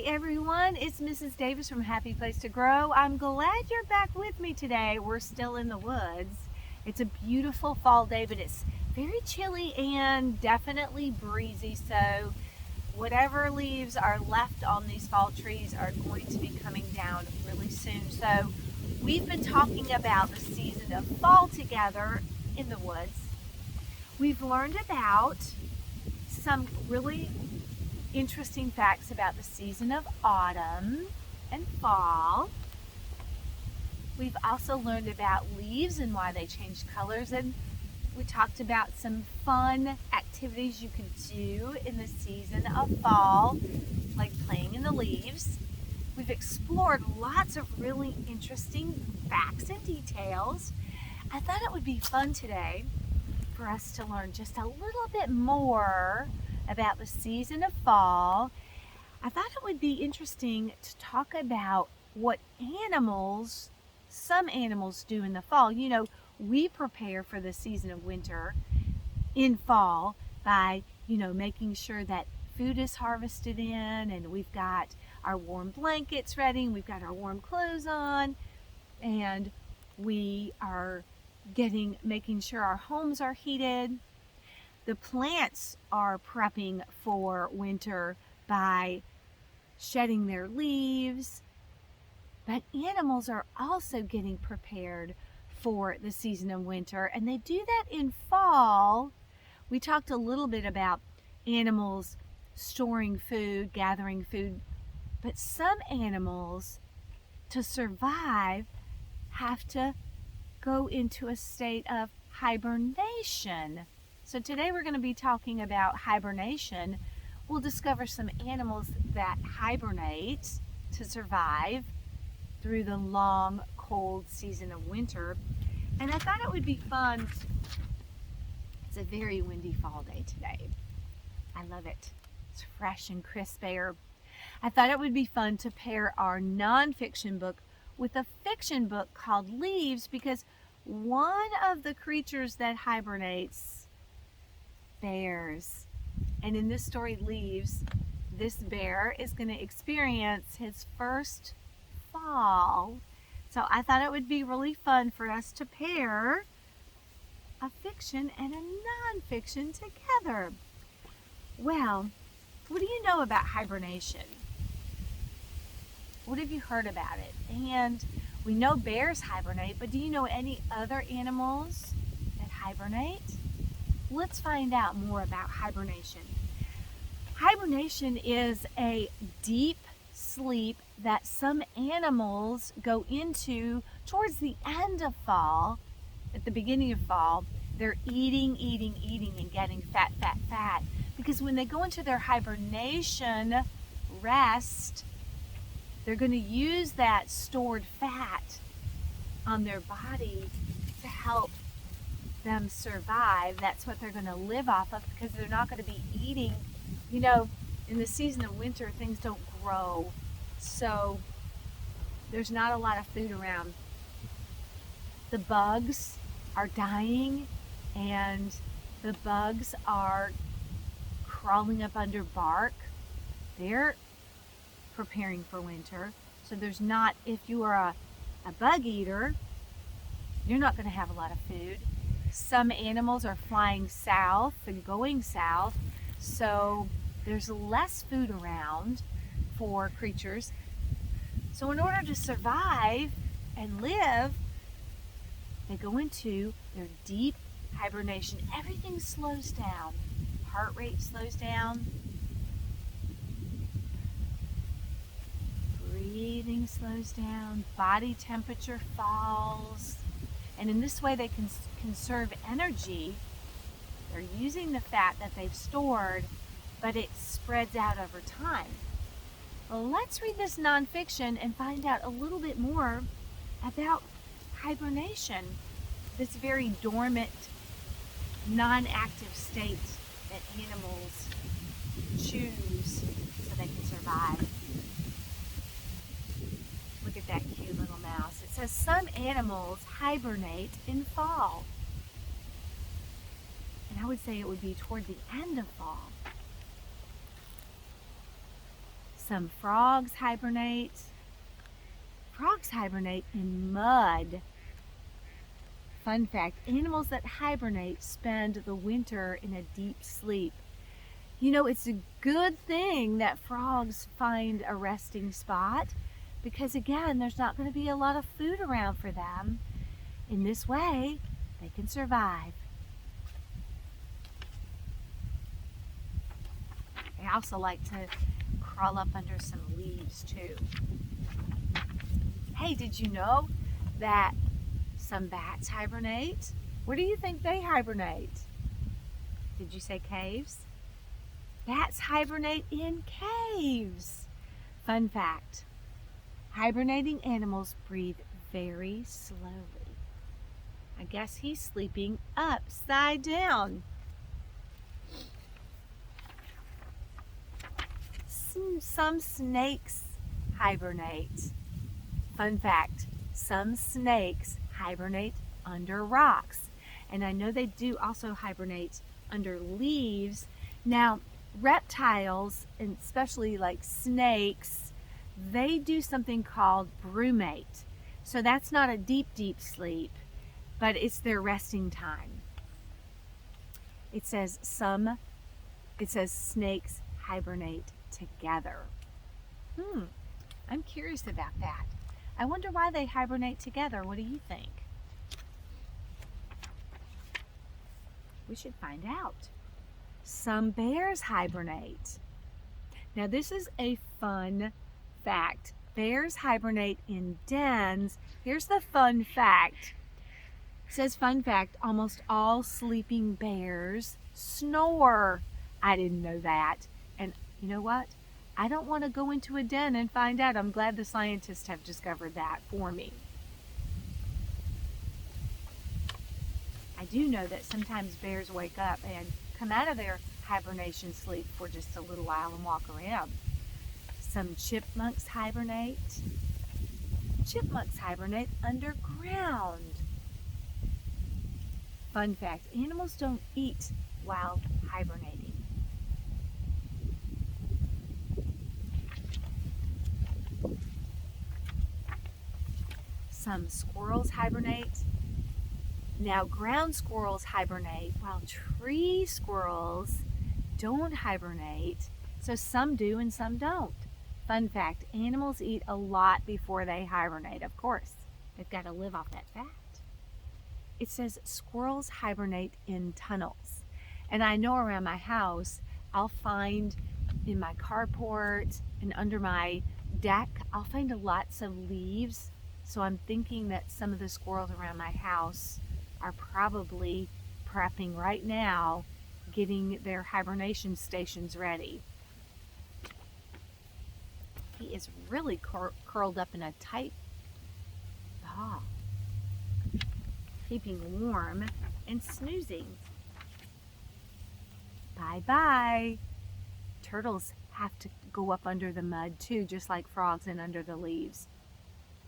Hey everyone, it's Mrs. Davis from Happy Place to Grow. I'm glad you're back with me today. We're still in the woods. It's a beautiful fall day, but it's very chilly and definitely breezy, so whatever leaves are left on these fall trees are going to be coming down really soon. So we've been talking about the season of fall together in the woods. We've learned about some really interesting facts about the season of autumn and fall. We've also learned about leaves and why they change colors, and we talked about some fun activities you can do in the season of fall, like playing in the leaves. We've explored lots of really interesting facts and details. I thought it would be fun today for us to learn just a little bit more about the season of fall. I thought it would be interesting to talk about what some animals do in the fall. You know, we prepare for the season of winter in fall by, making sure that food is harvested in, and we've got our warm blankets ready, and we've got our warm clothes on, and we are making sure our homes are heated. The plants are prepping for winter by shedding their leaves, but animals are also getting prepared for the season of winter, and they do that in fall. We talked a little bit about animals storing food, gathering food, but some animals, to survive, have to go into a state of hibernation. So today we're going to be talking about hibernation. We'll discover some animals that hibernate to survive through the long, cold season of winter. And I thought it would be fun. It's a very windy fall day today. I love it. It's fresh and crisp air. I thought it would be fun to pair our nonfiction book with a fiction book called Leaves, because one of the creatures that hibernates, bears. And in this story, Leaves, this bear is going to experience his first fall. So I thought it would be really fun for us to pair a fiction and a nonfiction together. Well, what do you know about hibernation? What have you heard about it? And we know bears hibernate, but do you know any other animals that hibernate? Let's find out more about hibernation. Hibernation is a deep sleep that some animals go into towards the end of fall. At the beginning of fall, they're eating, and getting fat. Because when they go into their hibernation rest, they're going to use that stored fat on their body to help them survive. That's what they're going to live off of, because they're not going to be eating. In the season of winter, things don't grow, so there's not a lot of food around. The bugs are dying, and the bugs are crawling up under bark. They're preparing for winter. So there's not, if you are a bug eater, you're not going to have a lot of food. Some animals are flying south and going south, so there's less food around for creatures. So in order to survive and live, they go into their deep hibernation. Everything slows down. Heart rate slows down. Breathing slows down. Body temperature falls. And in this way, they can conserve energy. They're using the fat that they've stored, but it spreads out over time. Well, let's read this nonfiction and find out a little bit more about hibernation, this very dormant, non-active state that animals choose so they can survive. Look at that cute little mouse. It says some animals hibernate in fall. And I would say it would be toward the end of fall. Some frogs hibernate. Frogs hibernate in mud. Fun fact, animals that hibernate spend the winter in a deep sleep. You know, it's a good thing that frogs find a resting spot because, again, there's not going to be a lot of food around for them. In this way, they can survive. They also like to crawl up under some leaves too. Hey, did you know that some bats hibernate? Where do you think they hibernate? Did you say caves? Bats hibernate in caves. Fun fact, hibernating animals breathe very slowly. I guess he's sleeping upside down. Some snakes hibernate. Fun fact, some snakes hibernate under rocks. And I know they do also hibernate under leaves. Now, reptiles, and especially like snakes, they do something called brumate. So that's not a deep, deep sleep, but it's their resting time. It says snakes hibernate together. I'm curious about that. I wonder why they hibernate together. What do you think? We should find out. Some bears hibernate. Now this is a fun fact. Bears hibernate in dens. Here's the fun fact. It says, fun fact, almost all sleeping bears snore. I didn't know that. And you know what? I don't want to go into a den and find out. I'm glad the scientists have discovered that for me. I do know that sometimes bears wake up and come out of their hibernation sleep for just a little while and walk around. Some chipmunks hibernate. Chipmunks hibernate underground. Fun fact, animals don't eat while hibernating. Some squirrels hibernate. Now, ground squirrels hibernate while tree squirrels don't hibernate. So some do and some don't. Fun fact, animals eat a lot before they hibernate. Of course, they've got to live off that fat. It says squirrels hibernate in tunnels. And I know around my house, I'll find in my carport and under my deck, I'll find lots of leaves. So I'm thinking that some of the squirrels around my house are probably prepping right now, getting their hibernation stations ready. He is really curled up in a tight ball, keeping warm and snoozing. Bye-bye. Turtles have to go up under the mud too, just like frogs and under the leaves.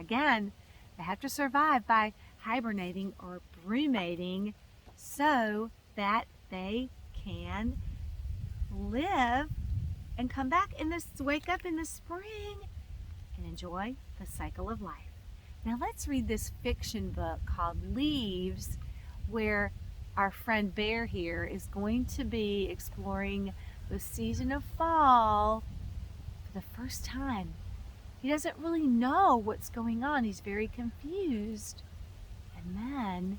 Again, they have to survive by hibernating or brumating so that they can live and come back in this, wake up in the spring and enjoy the cycle of life. Now let's read this fiction book called Leaves, where our friend Bear here is going to be exploring the season of fall for the first time. He doesn't really know what's going on. He's very confused. And then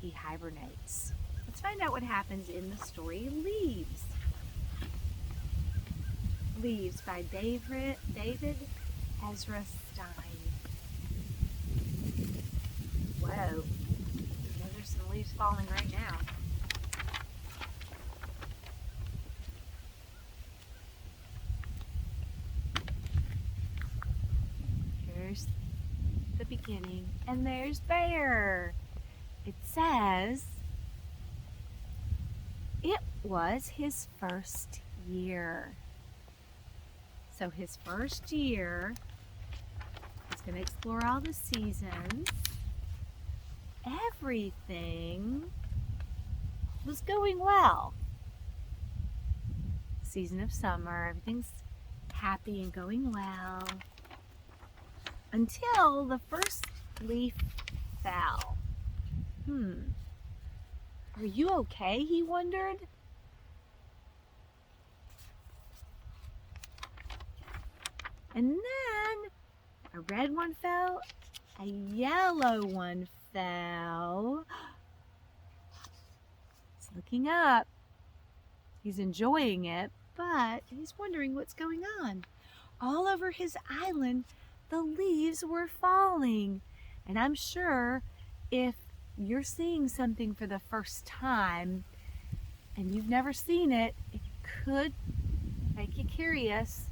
he hibernates. Let's find out what happens in the story Leaves. Leaves by David Ezra Stein. Whoa. You know, there's some leaves falling right now. Here's the beginning, and there's Bear. It says, it was his first year. So his first year, he's going to explore all the seasons. Everything was going well. Season of summer, everything's happy and going well until the first leaf fell. Are you okay? He wondered. And then a red one fell, a yellow one fell. He's looking up. He's enjoying it, but he's wondering what's going on. All over his island, the leaves were falling. And I'm sure if you're seeing something for the first time and you've never seen it, it could make you curious.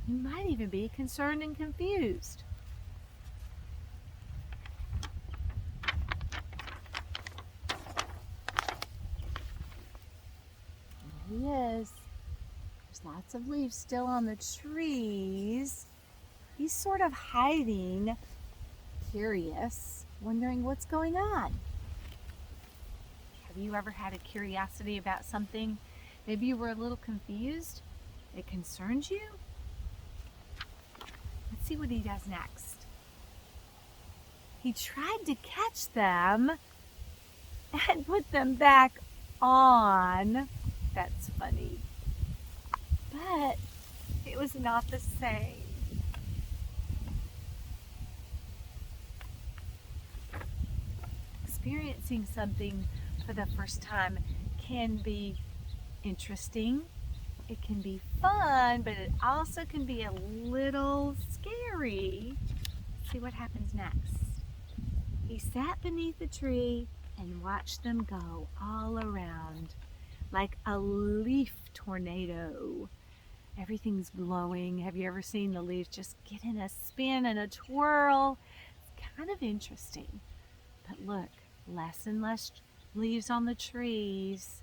You might even be concerned and confused. There he is. There's lots of leaves still on the trees. He's sort of hiding, curious, wondering what's going on. Have you ever had a curiosity about something? Maybe you were a little confused. It concerns you? Let's see what he does next. He tried to catch them and put them back on. That's funny. But it was not the same. Experiencing something for the first time can be interesting. It can be fun, but it also can be a little scary. Let's see what happens next. He sat beneath the tree and watched them go all around like a leaf tornado. Everything's blowing. Have you ever seen the leaves just get in a spin and a twirl? It's kind of interesting. But look, less and less leaves on the trees.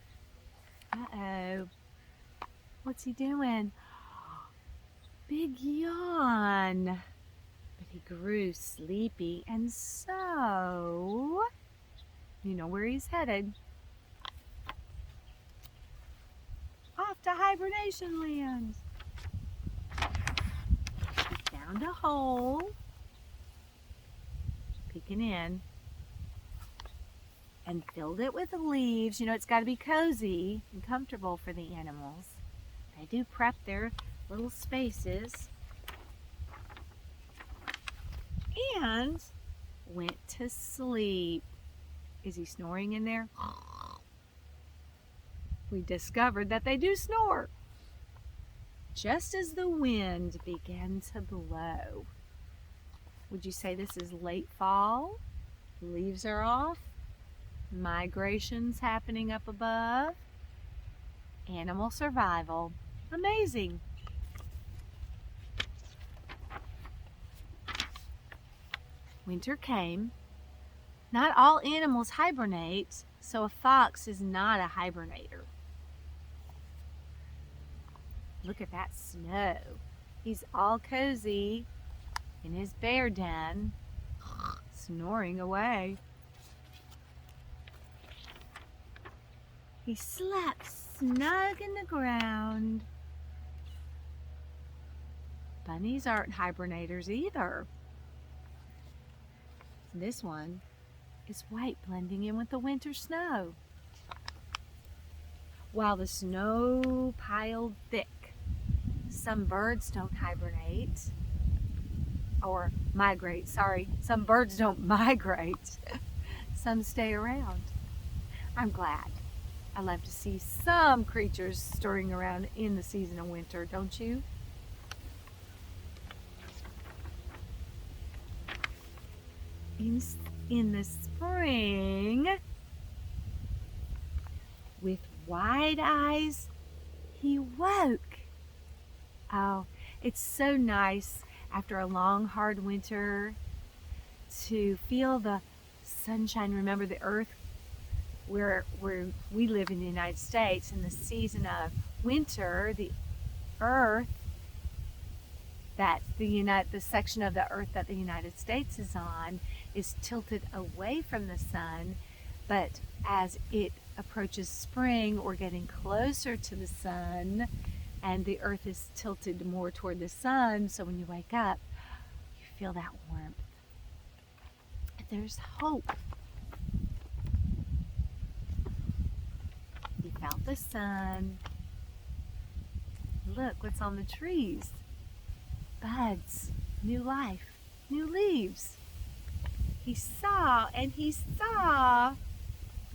Uh-oh. What's he doing? Big yawn. But he grew sleepy, and so, you know where he's headed. Off to hibernation land. He found a hole, peeking in, and filled it with leaves. You know, it's got to be cozy and comfortable for the animals. They do prep their little spaces. And went to sleep. Is he snoring in there? We discovered that they do snore. Just as the wind began to blow. Would you say this is late fall? Leaves are off. Migrations happening up above. Animal survival. Amazing. Winter came. Not all animals hibernate, so a fox is not a hibernator. Look at that snow. He's all cozy in his bear den, snoring away. He slept snug in the ground. Bunnies aren't hibernators either. This one is white, blending in with the winter snow. While the snow piled thick, some birds don't hibernate or migrate. Sorry, some birds don't migrate. Some stay around. I'm glad. I love to see some creatures stirring around in the season of winter, don't you? In the spring, with wide eyes, he woke. Oh, it's so nice after a long, hard winter to feel the sunshine. Remember, the earth where we live in the United States, in the season of winter, the earth that the section of the earth that the United States is on is tilted away from the sun, but as it approaches spring or getting closer to the sun, and the earth is tilted more toward the sun, so when you wake up, you feel that warmth. There's hope. You felt the sun. Look what's on the trees. Buds, new life, new leaves. He saw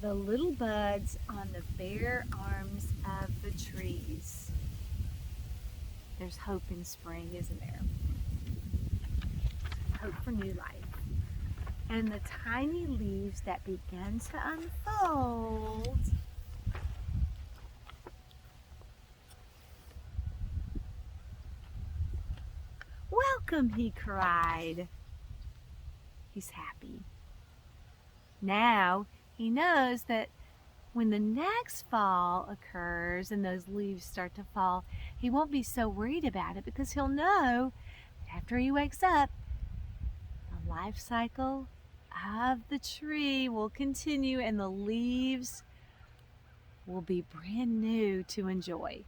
the little buds on the bare arms of the trees. There's hope in spring, isn't there? Hope for new life. And the tiny leaves that begin to unfold. Welcome, he cried. He's happy. Now he knows that when the next fall occurs and those leaves start to fall, he won't be so worried about it because he'll know that after he wakes up, the life cycle of the tree will continue and the leaves will be brand new to enjoy.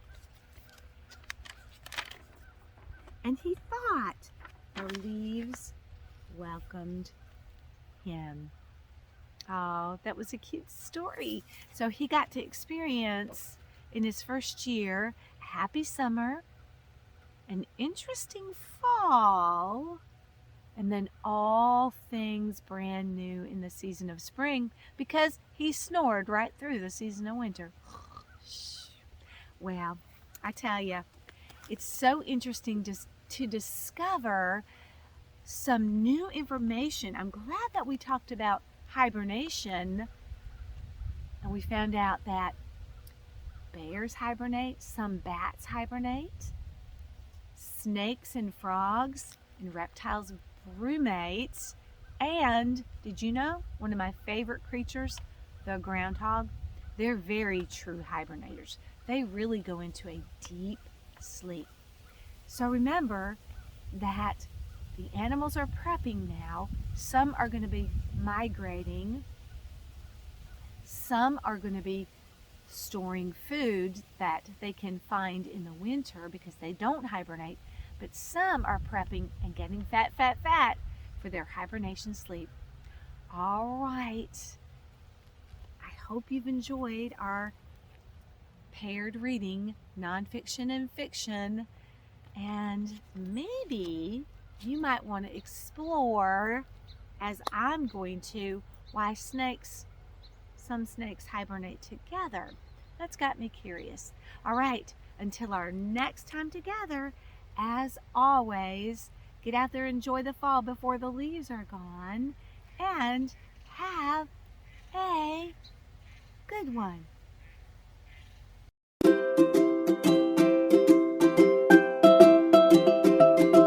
And he thought the leaves welcomed him. Oh, that was a cute story. So he got to experience in his first year a happy summer, an interesting fall, and then all things brand new in the season of spring because he snored right through the season of winter. Well, I tell you, it's so interesting to discover some new information. I'm glad that we talked about hibernation and we found out that bears hibernate, some bats hibernate, snakes and frogs and reptiles brumate, and did you know one of my favorite creatures, the groundhog? They're very true hibernators. They really go into a deep sleep. So remember that the animals are prepping now. Some are going to be migrating. Some are going to be storing food that they can find in the winter because they don't hibernate. But some are prepping and getting fat for their hibernation sleep. All right. I hope you've enjoyed our paired reading, nonfiction and fiction. And maybe you might want to explore, as I'm going to, why some snakes hibernate together. That's got me curious. All right, until our next time together, as always, get out there and enjoy the fall before the leaves are gone, and have a good one.